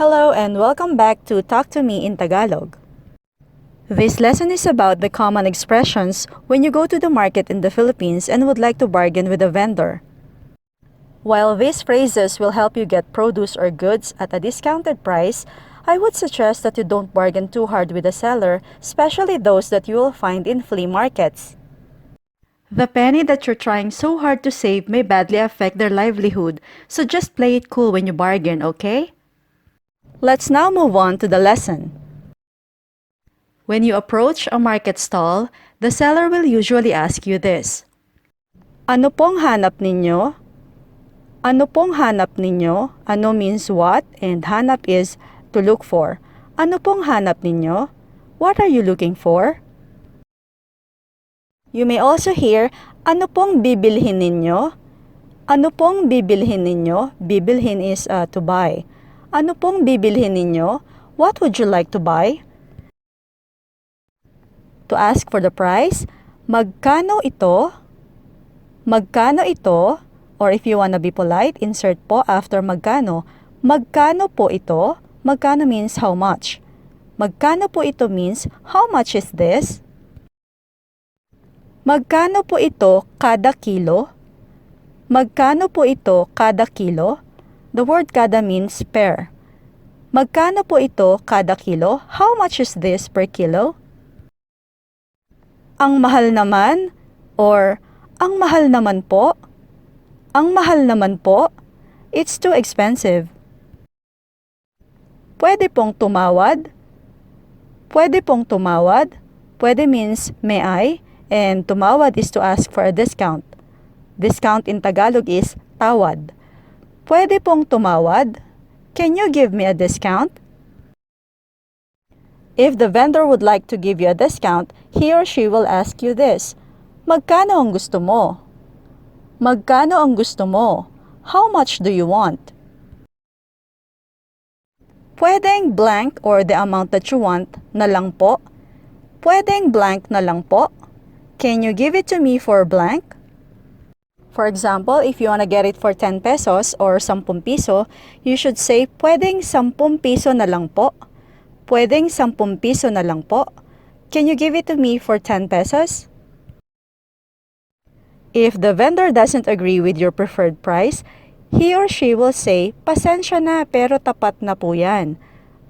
Hello and welcome back to Talk to Me in Tagalog. This lesson is about the common expressions when you go to the market in the Philippines and would like to bargain with a vendor. While these phrases will help you get produce or goods at a discounted price, I would suggest that you don't bargain too hard with a seller, especially those that you will find in flea markets. The penny that you're trying so hard to save may badly affect their livelihood, so just play it cool when you bargain, okay? Let's now move on to the lesson. When you approach a market stall, the seller will usually ask you this. Ano pong hanap ninyo? Ano pong hanap ninyo? Ano means what and hanap is to look for. Ano pong hanap ninyo? What are you looking for? You may also hear, ano pong bibilhin ninyo? Ano pong bibilhin ninyo? Bibilhin is to buy. Ano pong bibilhin ninyo? What would you like to buy? To ask for the price, magkano ito? Magkano ito? Or if you wanna be polite, insert po after magkano. Magkano po ito? Magkano means how much. Magkano po ito means how much is this? Magkano po ito kada kilo? Magkano po ito kada kilo? The word kada means per. Magkano po ito kada kilo? How much is this per kilo? Ang mahal naman or ang mahal naman po. Ang mahal naman po. It's too expensive. Pwede pong tumawad. Pwede pong tumawad. Pwede means may I and tumawad is to ask for a discount. Discount in Tagalog is tawad. Pwede pong tumawad. Can you give me a discount? If the vendor would like to give you a discount, he or she will ask you this. Magkano ang gusto mo? Magkano ang gusto mo? How much do you want? Pwedeng blank or the amount that you want na lang po. Pwedeng blank na lang po. Can you give it to me for blank? For example, if you want to get it for 10 pesos or 10 piso, you should say, pwedeng 10 piso na lang po. Pwedeng 10 piso na lang po. Can you give it to me for 10 pesos? If the vendor doesn't agree with your preferred price, he or she will say, pasensya na pero tapat na po yan.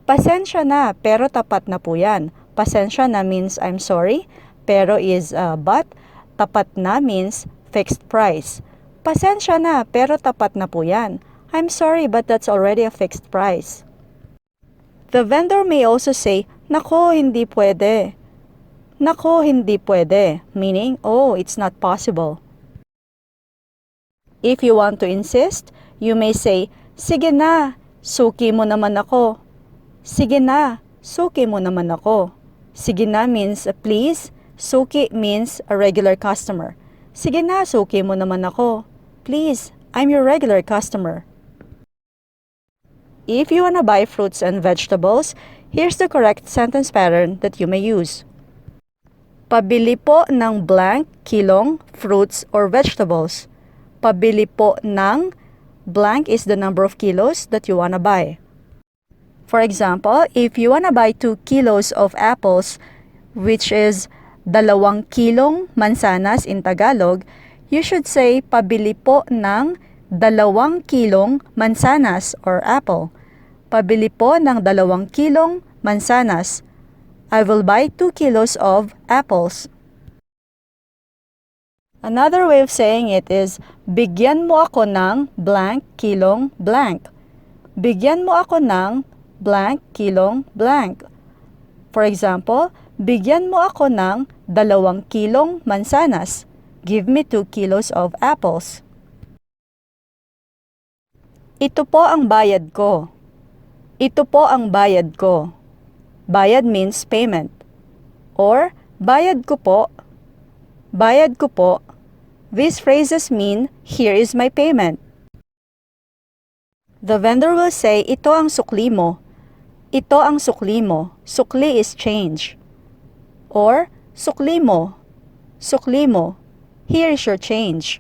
Pasensya na pero tapat na po yan. Pasensya na means I'm sorry, pero is but. Tapat na means fixed price. Pasensya na pero tapat na po yan. I'm sorry but that's already a fixed price. The vendor may also say, nako hindi pwede. Nako hindi pwede, meaning, oh, it's not possible. If you want to insist, you may say, sige na, suki mo naman ako. Sige na, suki mo naman ako. Sige na means please, suki means a regular customer. Sige na, suki mo naman ako. Please, I'm your regular customer. If you wanna buy fruits and vegetables, here's the correct sentence pattern that you may use. Pabili po ng blank kilong fruits or vegetables. Pabili po ng blank is the number of kilos that you wanna buy. For example, if you wanna buy 2 kilos of apples, which is 2 kilong mansanas in Tagalog, you should say, pabili po ng 2 kilong mansanas or apple. Pabili po ng 2 kilong mansanas. I will buy 2 kilos of apples. Another way of saying it is, bigyan mo ako ng blank kilong blank. Bigyan mo ako ng blank kilong blank. For example, bigyan mo ako ng 2 kilong mansanas. Give me 2 kilos of apples. Ito po ang bayad ko. Ito po ang bayad ko. Bayad means payment. Or, bayad ko po. Bayad ko po. These phrases mean, here is my payment. The vendor will say, ito ang sukli mo. Ito ang sukli mo. Sukli is change. Or, sukli mo. Sukli mo. Here is your change.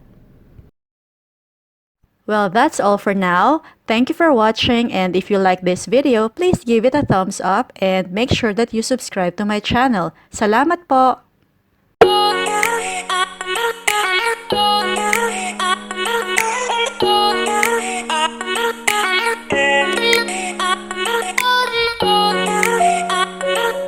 Well, that's all for now. Thank you for watching, and if you like this video, please give it a thumbs up and make sure that you subscribe to my channel. Salamat po!